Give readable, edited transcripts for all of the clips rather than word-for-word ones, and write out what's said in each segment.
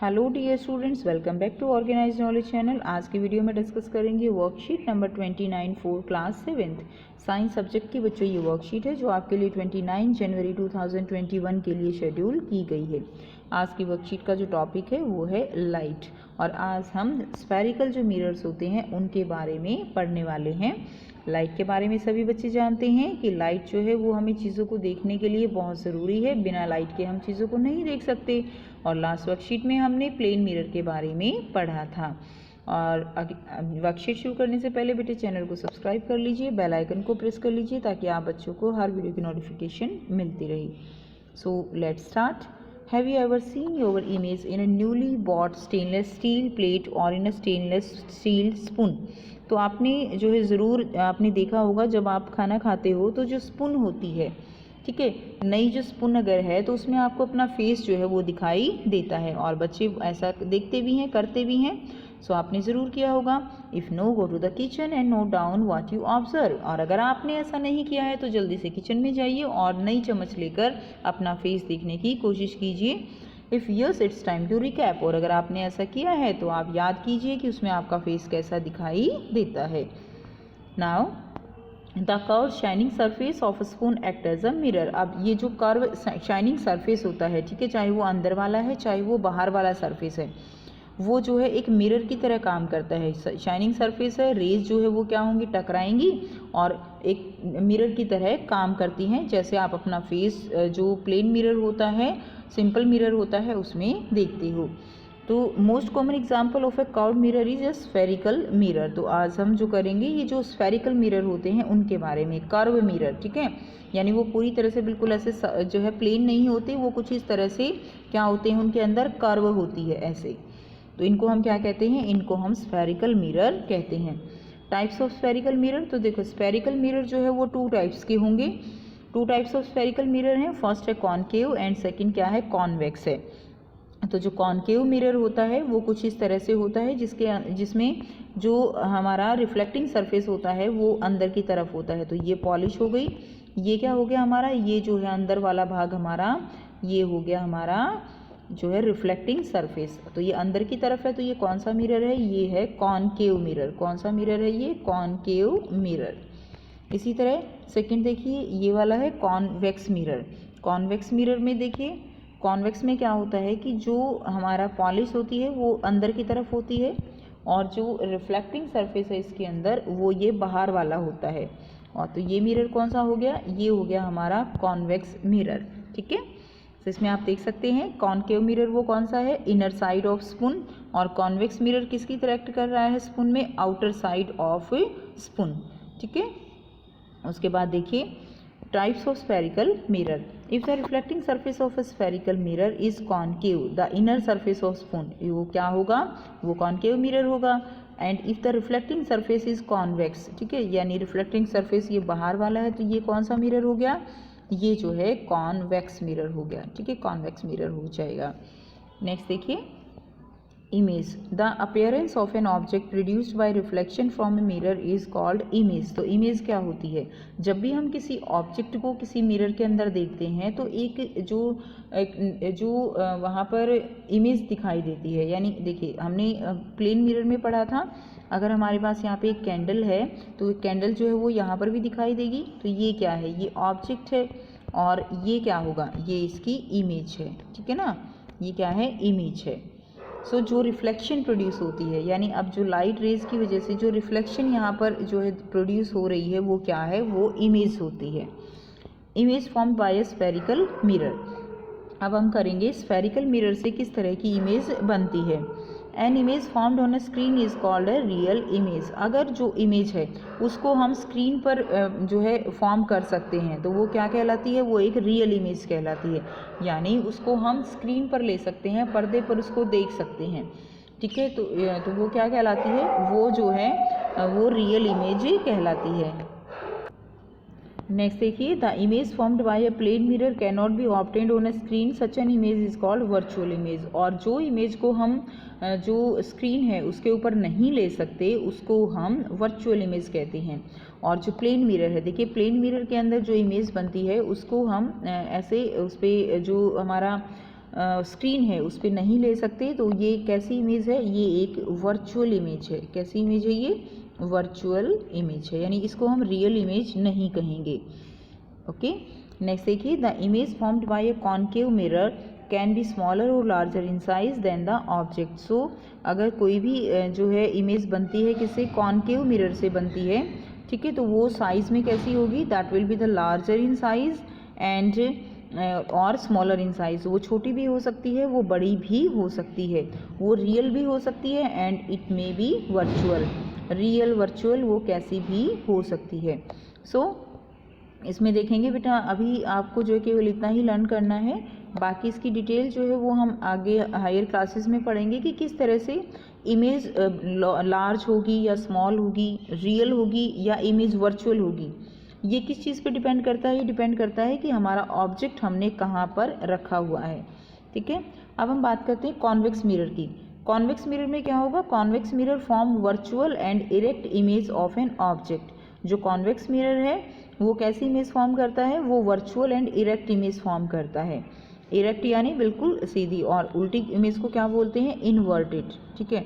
Hello dear students, welcome back to organise knowledge channel. आज की video में discuss करेंगे worksheet number 29 for class 7th science subject की। बच्चों, ये वर्कशीट है जो आपके लिए 29 जनवरी 2021 के लिए शेड्यूल की गई है। आज की वर्कशीट का जो टॉपिक है वो है लाइट, और आज हम स्फेरिकल जो मिरर्स होते हैं उनके बारे में पढ़ने वाले हैं। लाइट के बारे में सभी बच्चे जानते हैं कि लाइट जो है वो हमें चीज़ों को देखने के लिए बहुत ज़रूरी है। बिना लाइट के हम चीज़ों को नहीं देख सकते। और लास्ट वर्कशीट में हमने प्लेन मिरर के बारे में पढ़ा था। और वर्कशीट शुरू करने से पहले बेटे चैनल को सब्सक्राइब कर लीजिए, बेल आइकन को प्रेस कर लीजिए ताकि आप बच्चों को हर वीडियो की नोटिफिकेशन मिलती रहे। So let's start. Have you ever seen your image in a newly bought stainless steel plate और in a stainless steel spoon? तो आपने जो है ज़रूर आपने देखा होगा, जब आप खाना खाते हो तो जो स्पून होती है, ठीक है, नई जो स्पून अगर है तो उसमें आपको अपना फेस जो है वो दिखाई देता है। और बच्चे ऐसा देखते भी हैं, करते भी हैं। सो आपने ज़रूर किया होगा। If no, go to the kitchen and note down what you observe. और अगर आपने ऐसा नहीं किया है तो जल्दी से किचन में जाइए और नई चम्मच लेकर अपना फेस देखने की कोशिश कीजिए। If yes, it's time to recap. और अगर आपने ऐसा किया है तो आप याद कीजिए कि उसमें आपका फेस कैसा दिखाई देता है। Now the curve shining surface of spoon act as a mirror. अब ये जो कर्व शाइनिंग सरफेस होता है, ठीक है, चाहे वो अंदर वाला है चाहे वो बाहर वाला सरफेस है, वो जो है एक मिरर की तरह काम करता है। शाइनिंग सरफेस है, रेज जो है वो क्या होंगी, टकराएंगी और एक मिरर की तरह काम करती हैं। जैसे आप अपना फेस जो प्लेन मिरर होता है, सिंपल मिरर होता है, उसमें देखते हो। तो most common example of A curve mirror is a spherical mirror. तो आज हम जो करेंगे ये जो स्फेरिकल मिरर होते हैं उनके बारे में। कर्व मिरर, ठीक है, यानी वो पूरी तरह से बिल्कुल ऐसे जो है प्लेन नहीं होते, वो कुछ इस तरह से क्या होते हैं, उनके अंदर कर्व होती है ऐसे। तो इनको हम क्या कहते हैं, इनको हम स्फेरिकल मिरर कहते हैं। टाइप्स ऑफ स्फेरिकल मिरर, तो देखो स्फेरिकल मिरर जो है वो 2 टाइप्स के होंगे। 2 टाइप्स ऑफ स्फेरिकल मिरर हैं। फर्स्ट है कॉनकेव एंड सेकंड क्या है, कॉन्वेक्स है। तो जो कॉनकेव मिरर होता है वो कुछ इस तरह से होता है, जिसमें जो हमारा रिफ्लेक्टिंग सरफेस होता है वो अंदर की तरफ होता है। तो ये पॉलिश हो गई। ये क्या हो गया हमारा, ये जो है अंदर वाला भाग हमारा, ये हो गया हमारा जो है रिफ्लेक्टिंग सरफेस। तो ये अंदर की तरफ है। तो ये कौन सा मिरर है, ये है कॉनकेव मिरर। कौन सा मिरर है, ये कॉनकेव मिरर। इसी तरह सेकंड देखिए, ये वाला है कॉन्वेक्स मिरर। कॉन्वेक्स मिरर में देखिए, कॉन्वेक्स में क्या होता है कि जो हमारा पॉलिश होती है वो अंदर की तरफ होती है, और जो रिफ्लेक्टिंग सरफेस है इसके अंदर वो ये बाहर वाला होता है। और तो ये मिरर कौन सा हो गया, ये हो गया हमारा कॉन्वेक्स मिरर, ठीक है। तो इसमें आप देख सकते हैं कॉनकेव मिरर वो कौन सा है, इनर साइड ऑफ स्पून, और कॉन्वेक्स मिरर किसकी तरह एक्ट कर रहा है स्पून में, आउटर साइड ऑफ स्पून, ठीक है। उसके बाद देखिए types of spherical mirror. If the reflecting surface of a spherical mirror is concave the inner surface of spoon, वो क्या होगा, वो कॉनकेव मिरर होगा। And if the reflecting surface is convex, ठीक है, यानी रिफ्लेक्टिंग सरफेस ये बाहर वाला है, तो ये कौन सा मिरर हो गया, ये जो है कॉन्वेक्स मिरर हो गया, ठीक है, कॉन्वेक्स मिरर हो जाएगा। नेक्स्ट देखिए image. The appearance of an object produced by reflection from a mirror is called image. तो इमेज क्या होती है, जब भी हम किसी ऑब्जेक्ट को किसी मिरर के अंदर देखते हैं तो एक जो वहाँ पर इमेज दिखाई देती है। यानी देखिए हमने प्लेन मिरर में पढ़ा था, अगर हमारे पास यहाँ पे एक कैंडल है तो कैंडल जो है वो यहाँ पर भी दिखाई देगी। तो ये क्या है, ये ऑब्जेक्ट है, और ये क्या होगा, ये इसकी इमेज है, ठीक है ना, ये क्या है, इमेज है। सो जो रिफ्लेक्शन प्रोड्यूस होती है, यानी अब जो लाइट रेज की वजह से जो रिफ्लेक्शन यहाँ पर जो है प्रोड्यूस हो रही है वो क्या है, वो इमेज होती है। Image form by A spherical mirror. अब हम करेंगे स्फेरिकल मिरर से किस तरह की इमेज बनती है। An image formed on a screen is called a real image. अगर जो इमेज है उसको हम स्क्रीन पर जो है फॉर्म कर सकते हैं तो वो क्या कहलाती है, वो एक रियल इमेज कहलाती है। यानी उसको हम स्क्रीन पर ले सकते हैं, पर्दे पर उसको देख सकते हैं, ठीक है। तो वो क्या कहलाती है, वो जो है वो रियल इमेज कहलाती है। नेक्स्ट देखिए, the image formed by a plane mirror can not be obtained on a screen, such an image is called virtual image. और जो इमेज को हम जो स्क्रीन है उसके ऊपर नहीं ले सकते उसको हम वर्चुअल इमेज कहते हैं। और जो प्लेन मिरर है, देखिए प्लेन मिरर के अंदर जो इमेज बनती है उसको हम ऐसे उस पर जो हमारा स्क्रीन है उस पर नहीं ले सकते, तो ये कैसी इमेज है, ये एक वर्चुअल इमेज है। कैसी इमेज है ये, वर्चुअल इमेज है, यानी इसको हम रियल इमेज नहीं कहेंगे। ओके, नेक्स्ट देखिए, the image formed by a concave mirror can be smaller और larger in size than the object. So अगर कोई भी जो है इमेज बनती है किससे, कॉन्केव मिरर से बनती है, ठीक है, तो वो साइज़ में कैसी होगी, that will be the larger in size and और स्मॉलर इन साइज। वो छोटी भी हो सकती है, वो बड़ी भी हो सकती है, वो रियल भी हो सकती है and it may be virtual. Real virtual वो कैसी भी हो सकती है। सो इसमें देखेंगे बेटा, अभी आपको जो है केवल इतना ही लर्न करना है, बाकी इसकी डिटेल जो है वो हम आगे हायर क्लासेस में पढ़ेंगे कि किस तरह से इमेज लार्ज होगी या स्मॉल होगी, रियल होगी या इमेज वर्चुअल होगी। ये किस चीज़ पे डिपेंड करता है, ये डिपेंड करता है कि हमारा ऑब्जेक्ट हमने कहाँ पर रखा हुआ है। ठीक है, अब हम बात करते हैं कॉन्वेक्स मिरर की। कॉन्वेक्स मिरर में क्या होगा, convex mirror form virtual and erect image of an object. जो कॉन्वेक्स मिरर है वो कैसी इमेज फॉर्म करता है, वो virtual and erect image form करता है। इरेक्ट यानी बिल्कुल सीधी, और उल्टी इमेज को क्या बोलते हैं, इन्वर्टेड। ठीक है,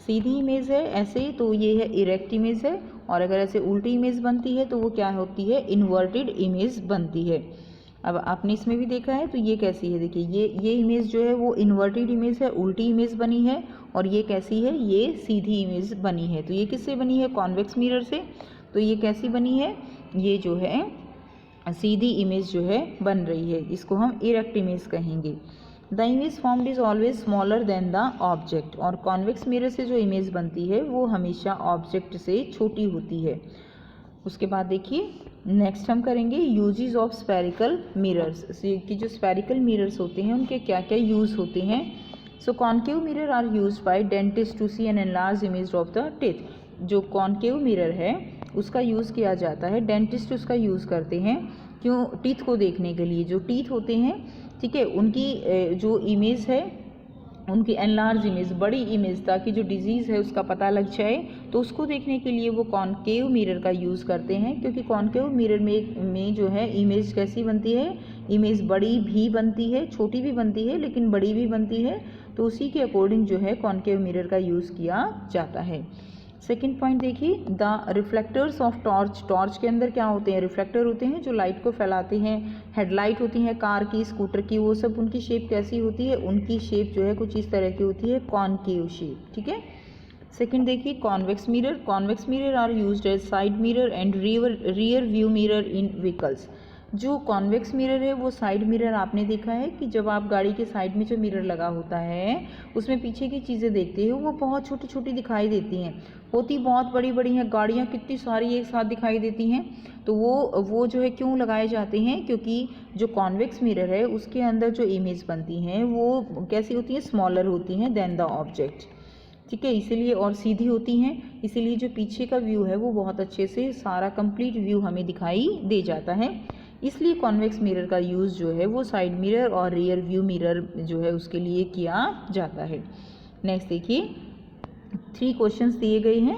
सीधी इमेज है ऐसे तो ये है इरेक्ट इमेज है, और अगर ऐसे उल्टी इमेज बनती है तो वो क्या होती है, इन्वर्टेड इमेज बनती है। अब आपने इसमें भी देखा है, तो ये कैसी है, देखिए ये इमेज जो है वो इन्वर्टेड इमेज है, उल्टी इमेज बनी है, और ये कैसी है, ये सीधी इमेज बनी है। तो ये किससे बनी है, कॉन्वेक्स मिरर से। तो ये कैसी बनी है, ये जो है सीधी इमेज जो है बन रही है, इसको हम इरेक्ट इमेज कहेंगे। The image formed is always smaller than the object. और कॉन्वेक्स मिरर से जो इमेज बनती है वो हमेशा ऑब्जेक्ट से छोटी होती है। उसके बाद देखिए नेक्स्ट हम करेंगे यूजेस ऑफ स्फेरिकल मिरर्स, कि जो स्फेरिकल मिरर्स होते हैं उनके क्या क्या यूज़ होते हैं। So concave mirror are used by dentist to see an enlarge image of the teeth. जो कॉन्केव मिरर है उसका यूज़ किया जाता है, डेंटिस्ट उसका यूज़ करते हैं, क्यों, टीथ को देखने के लिए। जो टीथ होते हैं, ठीक है, उनकी जो इमेज है, उनकी एनलार्ज इमेज, बड़ी इमेज, ताकि जो डिजीज़ है उसका पता लग जाए, तो उसको देखने के लिए वो कॉन्केव मिरर का यूज़ करते हैं। क्योंकि कॉन्केव मिरर में जो है इमेज कैसी बनती है, इमेज बड़ी भी बनती है, छोटी भी बनती है, लेकिन बड़ी भी बनती है। तो उसी के अकॉर्डिंग जो है कॉन्केव मिरर का यूज़ किया जाता है। सेकेंड पॉइंट देखिए, the reflectors of torch. Torch के अंदर क्या होते हैं, रिफ्लेक्टर होते हैं जो लाइट को फैलाते हैं। हेडलाइट होती है कार की, स्कूटर की, वो सब उनकी शेप कैसी होती है, उनकी शेप जो है कुछ इस तरह की होती है, कॉनकेव शेप। ठीक है, सेकेंड देखिए convex mirror. Convex mirror are used as side mirror and rear view mirror in vehicles. जो कॉन्वेक्स मिरर है वो साइड मिरर आपने देखा है कि जब आप गाड़ी के साइड में जो मिरर लगा होता है उसमें पीछे की चीज़ें देखते हो वो बहुत छोटी छोटी दिखाई देती हैं, होती बहुत बड़ी बड़ी हैं, गाड़ियाँ कितनी सारी एक साथ दिखाई देती हैं। तो वो जो है क्यों लगाए जाते हैं, क्योंकि जो कॉन्वेक्स मिरर है उसके अंदर जो इमेज बनती हैं वो कैसी होती हैं, स्मॉलर होती हैं देन द ऑब्जेक्ट। ठीक है, इसीलिए, और सीधी होती हैं, इसीलिए जो पीछे का व्यू है वो बहुत अच्छे से सारा कंप्लीट व्यू हमें दिखाई दे जाता है। इसलिए कॉन्वेक्स मिरर का यूज़ जो है वो साइड मिरर और रियर व्यू मिरर जो है उसके लिए किया जाता है। नेक्स्ट देखिए 3 क्वेश्चंस दिए गए हैं,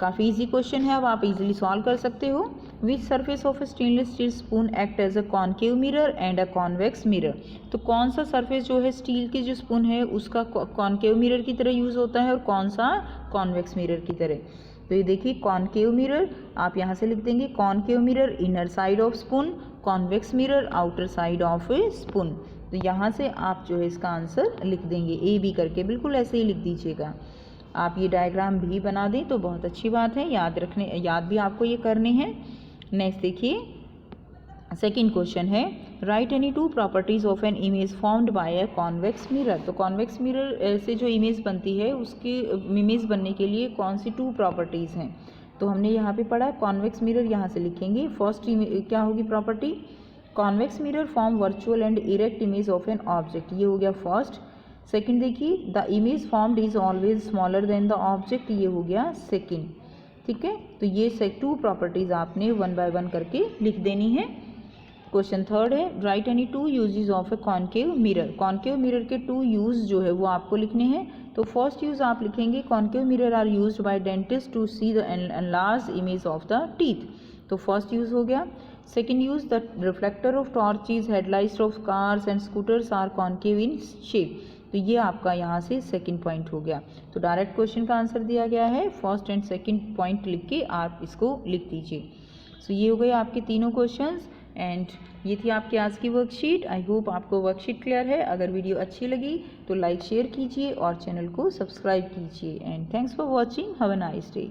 काफ़ी इजी क्वेश्चन है, अब आप इजीली सॉल्व कर सकते हो। Which surface of a stainless steel spoon act as a concave mirror and a convex mirror. तो कौन सा सरफेस जो है स्टील की जो स्पून है उसका कॉन्केव मिरर की तरह यूज़ होता है और कौन सा कॉन्वेक्स मिरर की तरह। तो ये देखिए कॉन्केव मिरर आप यहाँ से लिख देंगे, concave mirror inner side of spoon, convex mirror outer side of A spoon. तो यहाँ से आप जो है इसका आंसर लिख देंगे ए बी करके, बिल्कुल ऐसे ही लिख दीजिएगा। आप ये डायग्राम भी बना दें तो बहुत अच्छी बात है, याद भी आपको ये करने हैं। नेक्स्ट देखिए सेकेंड क्वेश्चन है, right any 2 properties of an image formed by a convex mirror. तो कॉन्वेक्स मिरर से जो इमेज बनती है उसकी इमेज बनने के लिए कौन सी 2 प्रॉपर्टीज़ हैं। तो हमने यहाँ पे पढ़ा कॉन्वेक्स मिरर, यहाँ से लिखेंगे फर्स्ट क्या होगी property, convex mirror form virtual and erect image of an object, ये हो गया फर्स्ट। सेकेंड देखिए the image formed is always smaller than the object, ये हो गया सेकेंड। ठीक है, तो ये 2 प्रॉपर्टीज़ आपने 1 बाय 1 करके लिख देनी है। क्वेश्चन थर्ड है, right any 2 uses of A concave mirror. Concave mirror के 2 यूज़ जो है वो आपको लिखने हैं। तो फर्स्ट यूज़ आप लिखेंगे, concave mirror are used by dentist to see the enlarge image of the teeth. तो फर्स्ट यूज़ हो गया। Second use, the reflector of torches headlights of cars and scooters are concave in shape. तो ये आपका यहाँ से second point हो गया। तो डायरेक्ट क्वेश्चन का आंसर दिया गया है, फर्स्ट एंड सेकंड पॉइंट लिख के आप इसको लिख दीजिए। सो ये हो गए आपके तीनों क्वेश्चंस एंड ये थी आपकी आज की वर्कशीट। आई होप आपको वर्कशीट क्लियर है। अगर वीडियो अच्छी लगी तो लाइक शेयर कीजिए और चैनल को सब्सक्राइब कीजिए and thanks for watching. Have a nice day.